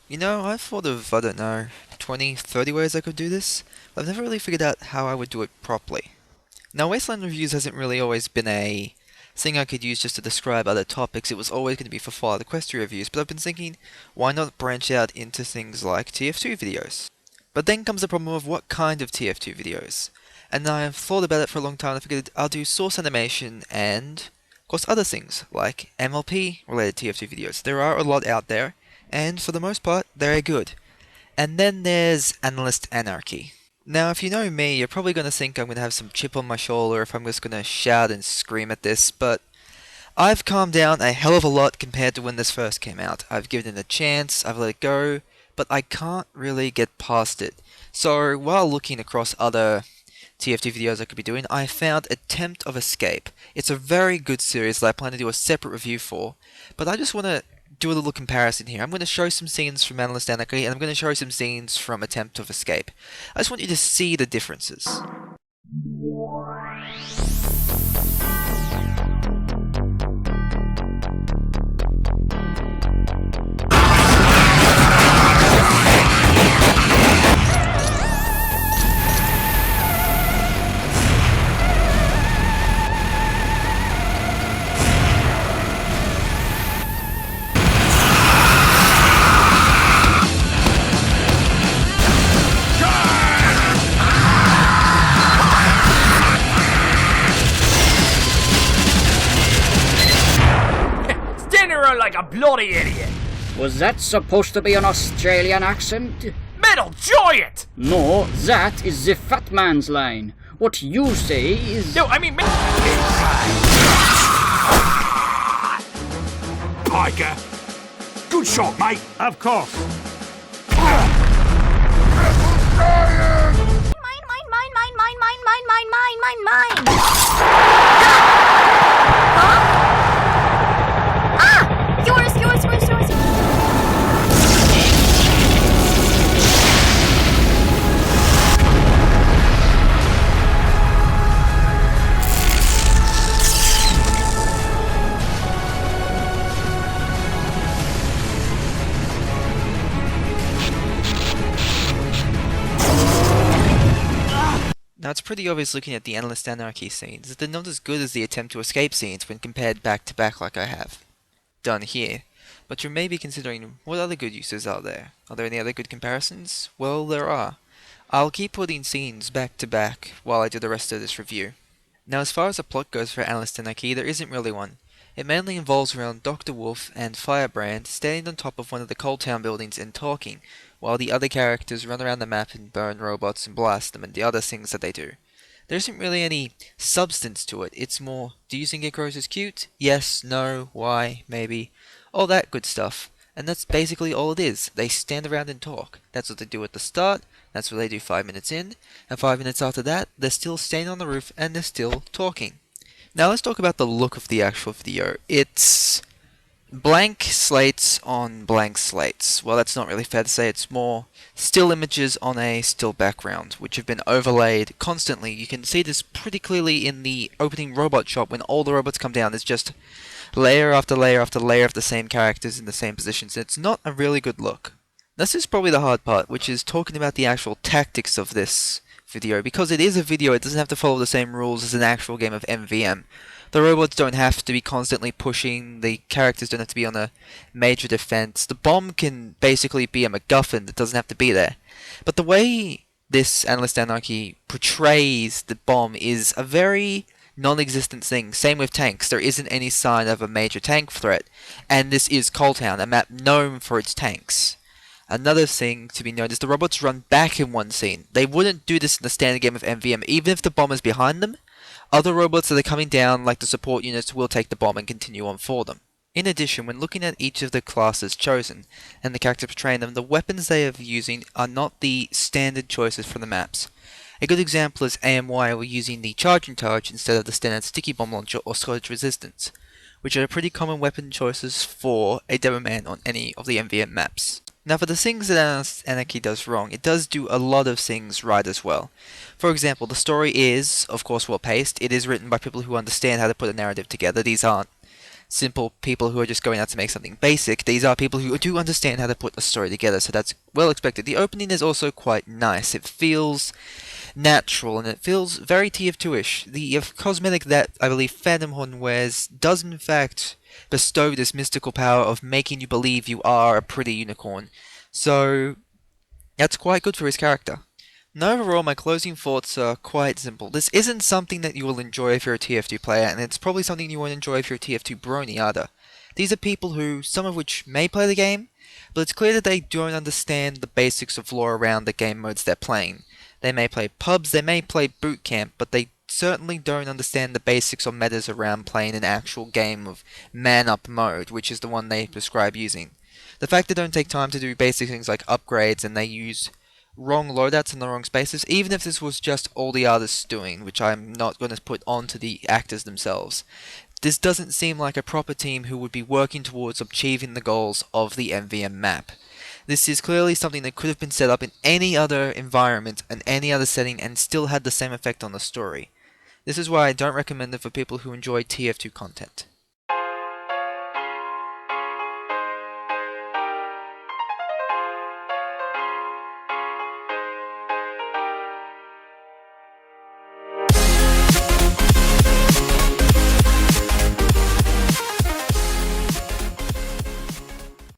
You know, I've thought of, I don't know, 20, 30 ways I could do this, but I've never really figured out how I would do it properly. Now, Wasteland Reviews hasn't really always been a thing I could use just to describe other topics, it was always going to be for Fire the Quest reviews, but I've been thinking, why not branch out into things like TF2 videos? But then comes the problem of what kind of TF2 videos. And I've thought about it for a long time, and I figured I'll do source animation and, of course, other things, like MLP related TF2 videos. There are a lot out there, and for the most part, they're good. And then there's Analyst Anarchy. Now, if you know me, you're probably going to think I'm going to have some chip on my shoulder if I'm just going to shout and scream at this, but I've calmed down a hell of a lot compared to when this first came out. I've given it a chance, I've let it go, but I can't really get past it. So, while looking across other TFT videos I could be doing, I found Attempt of Escape. It's a very good series that I plan to do a separate review for, but I just want to do a little comparison here. I'm going to show some scenes from Analyst Anarchy, and I'm going to show some scenes from Attempt of Escape. I just want you to see the differences. Like a bloody idiot. Was that supposed to be an Australian accent? Metal, joy it! No, that is the fat man's line. What you say is... No, I mean... Tiger. Good shot, mate. Of course. Mine. Yours. Now, it's pretty obvious looking at the Analyst Anarchy scenes that they're not as good as the Attempt to Escape scenes when compared back to back like I have done here. But you may be considering, what other good uses are there? Are there any other good comparisons? Well, there are. I'll keep putting scenes back to back while I do the rest of this review. Now, as far as the plot goes for Analyst Anarchy, there isn't really one. It mainly involves around Dr. Wolf and Firebrand standing on top of one of the Coal Town buildings and talking, while the other characters run around the map and burn robots and blast them and the other things that they do. There isn't really any substance to it. It's more, do you think Icarus is cute? Yes, no, why, maybe. All that good stuff. And that's basically all it is. They stand around and talk. That's what they do at the start, that's what they do 5 minutes in, and 5 minutes after that, they're still standing on the roof and they're still talking. Now let's talk about the look of the actual video. It's blank slates on blank slates. Well, that's not really fair to say. It's more still images on a still background, which have been overlaid constantly. You can see this pretty clearly in the opening robot shot when all the robots come down. It's just layer after layer after layer of the same characters in the same positions. It's not a really good look. This is probably the hard part, which is talking about the actual tactics of this video. Because it is a video, it doesn't have to follow the same rules as an actual game of MVM. The robots don't have to be constantly pushing, the characters don't have to be on a major defense. The bomb can basically be a MacGuffin that doesn't have to be there. But the way this Analyst Anarchy portrays the bomb is a very non-existent thing. Same with tanks. There isn't any sign of a major tank threat. And this is Coal Town, a map known for its tanks. Another thing to be noted is the robots run back in one scene. They wouldn't do this in the standard game of MVM, even if the bomb is behind them. Other robots that are coming down, like the support units, will take the bomb and continue on for them. In addition, when looking at each of the classes chosen, and the character portraying them, the weapons they are using are not the standard choices for the maps. A good example is AMY were using the Charging Charge instead of the standard Sticky Bomb Launcher or Scourge Resistance, which are pretty common weapon choices for a Demo Man on any of the MVM maps. Now for the things that Anarchy does wrong, it does do a lot of things right as well. For example, the story is, of course, well paced. It is written by people who understand how to put a narrative together. These aren't simple people who are just going out to make something basic. These are people who do understand how to put a story together, so that's well expected. The opening is also quite nice. It feels natural and it feels very TF2-ish. The cosmetic that I believe Phantom Horn wears does in fact bestow this mystical power of making you believe you are a pretty unicorn. So that's quite good for his character. Now overall, my closing thoughts are quite simple. This isn't something that you will enjoy if you're a TF2 player, and it's probably something you won't enjoy if you're a TF2 brony either. These are people who, some of which may play the game, but it's clear that they don't understand the basics of lore around the game modes they're playing. They may play pubs, they may play boot camp, but they certainly don't understand the basics or metas around playing an actual game of man-up mode, which is the one they prescribe using. The fact they don't take time to do basic things like upgrades and they use wrong loadouts in the wrong spaces, even if this was just all the artists doing, which I'm not going to put onto the actors themselves. This doesn't seem like a proper team who would be working towards achieving the goals of the MVM map. This is clearly something that could have been set up in any other environment and any other setting and still had the same effect on the story. This is why I don't recommend it for people who enjoy TF2 content.